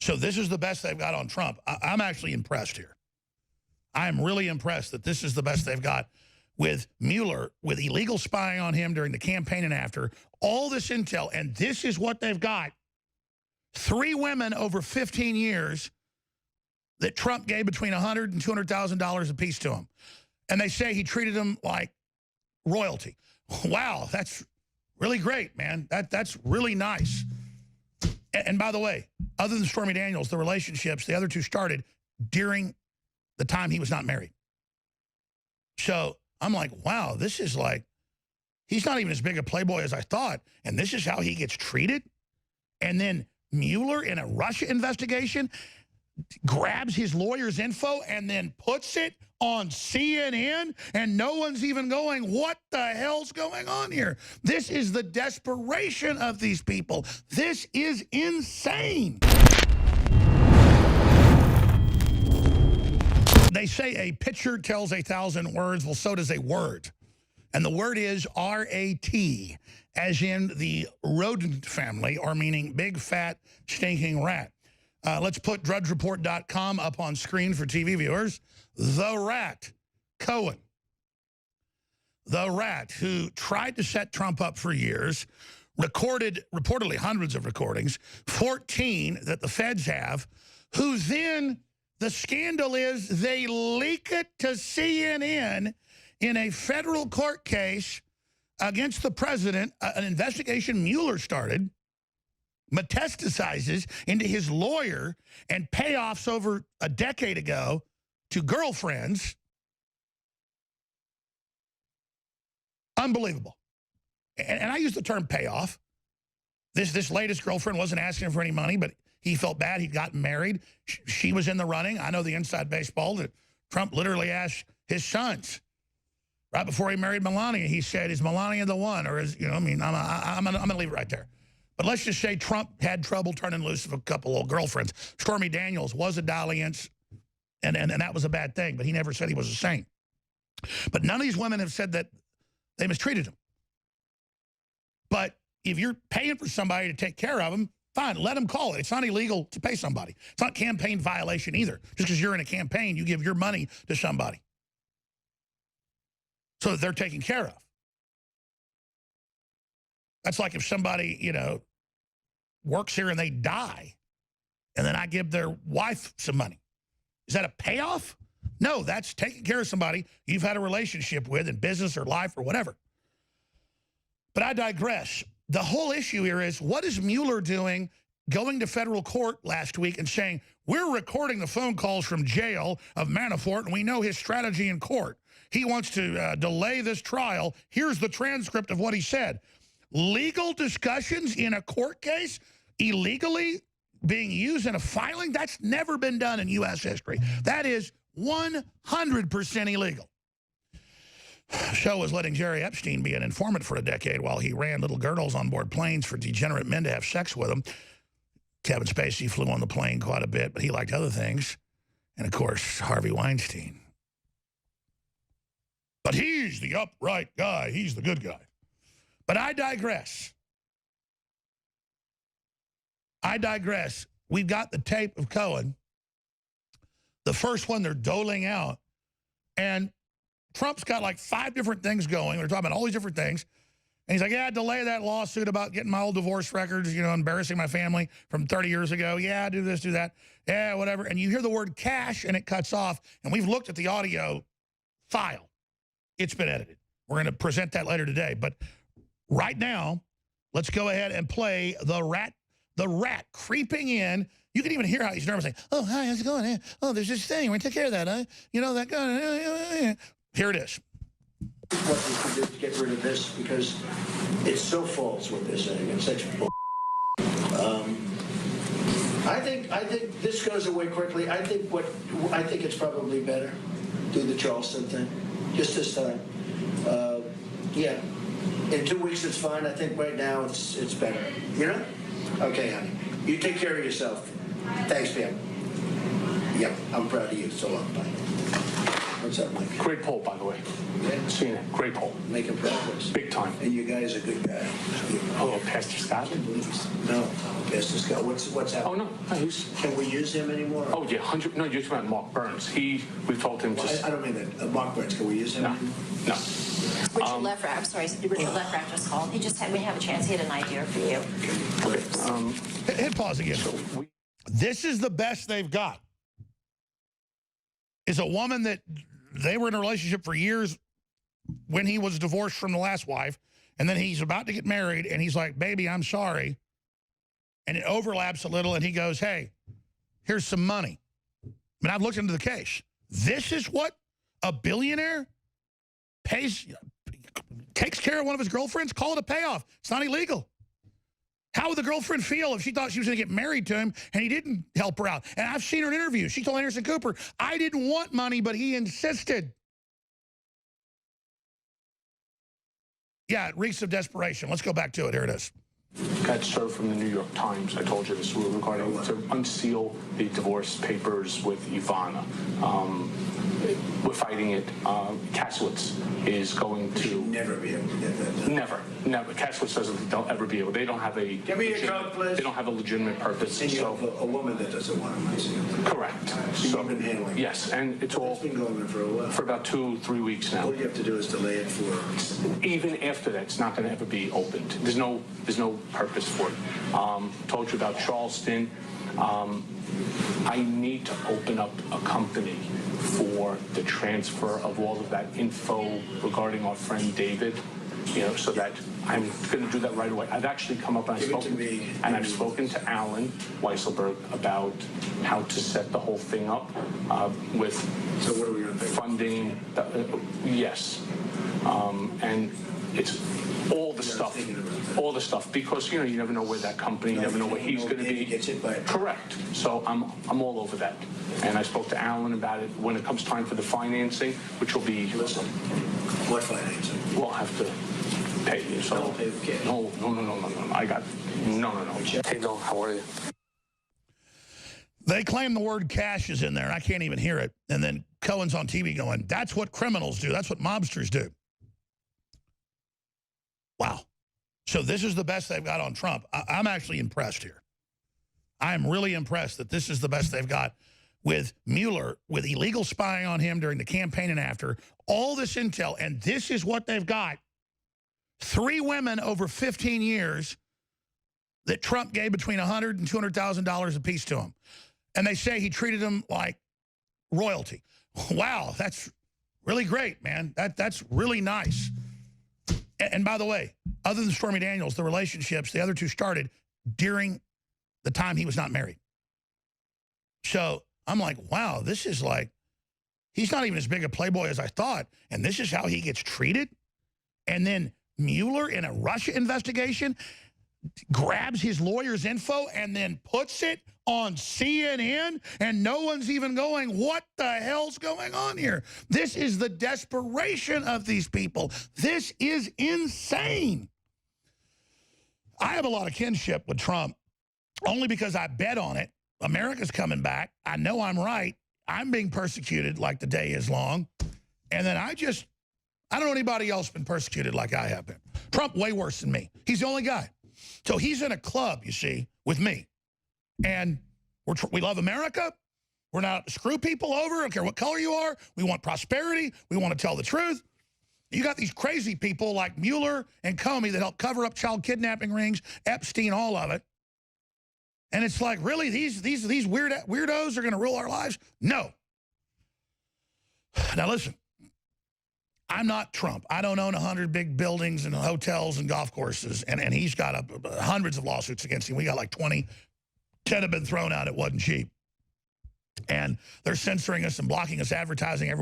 So this is the best they've got on Trump. I'm actually impressed here. I'm really impressed that this is the best they've got with Mueller, with illegal spying on him during the campaign and after, all this intel, and this is what they've got. 3 women over 15 years that Trump gave between $100,000 and $200,000 apiece to him. And they say he treated them like royalty. Wow, that's really great, man. That's really nice. And by the way, other than Stormy Daniels, the relationships, the other 2 started during the time he was not married. So I'm like, wow, this is like, he's not even as big a playboy as I thought. And this is how he gets treated? And then Mueller, in a Russia investigation, grabs his lawyer's info and then puts it on CNN, and no one's even going, what the hell's going on here? This is the desperation of these people. This is insane. They say a picture tells 1,000 words. Well, so does a word. And the word is R-A-T, as in the rodent family, or meaning big, fat, stinking rat. Let's put drudgereport.com up on screen for TV viewers. The rat, Cohen. The rat who tried to set Trump up for years, recorded reportedly hundreds of recordings, 14 that the feds have, who then, the scandal is they leak it to CNN in a federal court case against the president, an investigation Mueller started, metastasizes into his lawyer, and payoffs over a decade ago to girlfriends. Unbelievable. And I use the term payoff. This latest girlfriend wasn't asking for any money, but he felt bad. He'd gotten married. She was in the running. I know the inside baseball that Trump literally asked his sons right before he married Melania. He said, is Melania the one? Or is, you know, I mean, I'm going to leave it right there. But let's just say Trump had trouble turning loose of a couple of girlfriends. Stormy Daniels was a dalliance, and that was a bad thing, but he never said he was a saint. But none of these women have said that they mistreated him. But if you're paying for somebody to take care of them, fine, let them call it. It's not illegal to pay somebody. It's not campaign violation either. Just because you're in a campaign, you give your money to somebody so that they're taken care of. That's like if somebody, you know, works here and they die, and then I give their wife some money. Is that a payoff? No, that's taking care of somebody you've had a relationship with in business or life or whatever. But I digress. The whole issue here is, what is Mueller doing going to federal court last week and saying, we're recording the phone calls from jail of Manafort, and we know his strategy in court. He wants to delay this trial. Here's the transcript of what he said. Legal discussions in a court case illegally being used in a filing, that's never been done in U.S. history. That is 100% illegal. Show was letting Jerry Epstein be an informant for a decade while he ran little girls on board planes for degenerate men to have sex with them. Kevin Spacey flew on the plane quite a bit, but he liked other things. And, of course, Harvey Weinstein. But he's the upright guy. He's the good guy. But I digress. I digress. We've got the tape of Cohen. The first one they're doling out. And Trump's got like 5 different things going. They're talking about all these different things. And he's like, yeah, delay that lawsuit about getting my old divorce records, you know, embarrassing my family from 30 years ago. Yeah, do this, do that. Yeah, whatever. And you hear the word cash and it cuts off. And we've looked at the audio file. It's been edited. We're going to present that later today. But right now, let's go ahead and play the rat creeping in. You can even hear how he's nervous. Like, oh, hi, how's it going? Oh, there's this thing. We take care of that, huh? You know, that guy. Here it is. What we can do to get rid of this, because it's so false what they're saying. It's such bull. I think this goes away quickly. I think it's probably better. Do the Charleston thing. Just this time. Yeah. In 2 weeks it's fine. I think right now it's better. You know? Okay, honey. You take care of yourself. Thanks, Pam. Yep, I'm proud of you. So long. Bye. What's up, Mike? Great poll, by the way. Yeah. Seen it. Great poll. Making progress. Big time. And you guys are good guy. Oh, Pastor Scott? No, Pastor Scott. What's happening? Oh, no. He's... Can we use him anymore? Oh, yeah. 100... No, you're talking about Mark Burns. We told him to... I don't mean that. Mark Burns, can we use him? No. No. Richard Lefrak, I'm sorry, Richard Lefrak just called. He just had, we have a chance. He had an idea for you. Hit pause again. This is the best they've got. Is a woman that they were in a relationship for years when he was divorced from the last wife, and then he's about to get married, and he's like, baby, I'm sorry. And it overlaps a little, and he goes, hey, here's some money. I mean, I've looked into the case. This is what a billionaire takes care of one of his girlfriends? Call it a payoff. It's not illegal. How would the girlfriend feel if she thought she was going to get married to him and he didn't help her out? And I've seen her in interviews. She told Anderson Cooper, I didn't want money, but he insisted. Yeah, it reeks of desperation. Let's go back to it. Here it is. Got served from the New York Times. I told you this regarding to unseal the divorce papers with Ivana. We're fighting it. Kasowitz is going to... Never be able to get that done. Never. Kasowitz doesn't. They'll ever be able. They don't have a... Give me your code, please. They don't have a legitimate purpose. And you have a woman that doesn't want to unseal. Correct. So you've been handling it. Yes, and it's all... It's been going on for a while. For about 2-3 weeks now. All you have to do is delay it for... Even after that, it's not going to ever be opened. There's no purpose for it. Told you about Charleston. I need to open up a company for the transfer of all of that info regarding our friend David, so that I'm going to do that right away. I've actually come up and I've spoken to Alan Weisselberg about how to set the whole thing up with So what are we going to pay? Funding. Yes. And it's all the stuff, because you never know where that company, you never know where he's going to be. Gets hit by it. Correct. So I'm all over that, and I spoke to Alan about it. When it comes time for the financing, which will be... Listen, what financing? We'll have to pay you. So Don't pay with cash. No. I got no. Hey, no. How are you? They claim the word cash is in there, and I can't even hear it. And then Cohen's on TV going, that's what criminals do. That's what mobsters do. Wow. So this is the best they've got on Trump. I'm actually impressed here. I'm really impressed that this is the best they've got with Mueller, with illegal spying on him during the campaign and after, all this intel, and this is what they've got. 3 women over 15 years that Trump gave between $100,000 and $200,000 apiece to him. And they say he treated them like royalty. Wow, that's really great, man. That's really nice. And by the way, other than Stormy Daniels, the relationships, the other 2 started during the time he was not married. So I'm like, wow, this is like, he's not even as big a playboy as I thought. And this is how he gets treated. And then Mueller in a Russia investigation grabs his lawyer's info and then puts it on CNN, and no one's even going, what the hell's going on here? This is the desperation of these people. This is insane. I have a lot of kinship with Trump, only because I bet on it. America's coming back. I know I'm right. I'm being persecuted like the day is long. And then I don't know anybody else been persecuted like I have been. Trump way worse than me. He's the only guy. So he's in a club, you see, with me. And we love America. We're not to screw people over. I don't care what color you are. We want prosperity. We want to tell the truth. You got these crazy people like Mueller and Comey that help cover up child kidnapping rings, Epstein, all of it. And it's like, really, these weirdos are going to rule our lives? No. Now listen, I'm not Trump. I don't own 100 big buildings and hotels and golf courses, and he's got hundreds of lawsuits against him. We got like 20. 10 have been thrown out. It wasn't cheap. And they're censoring us and blocking us advertising everywhere.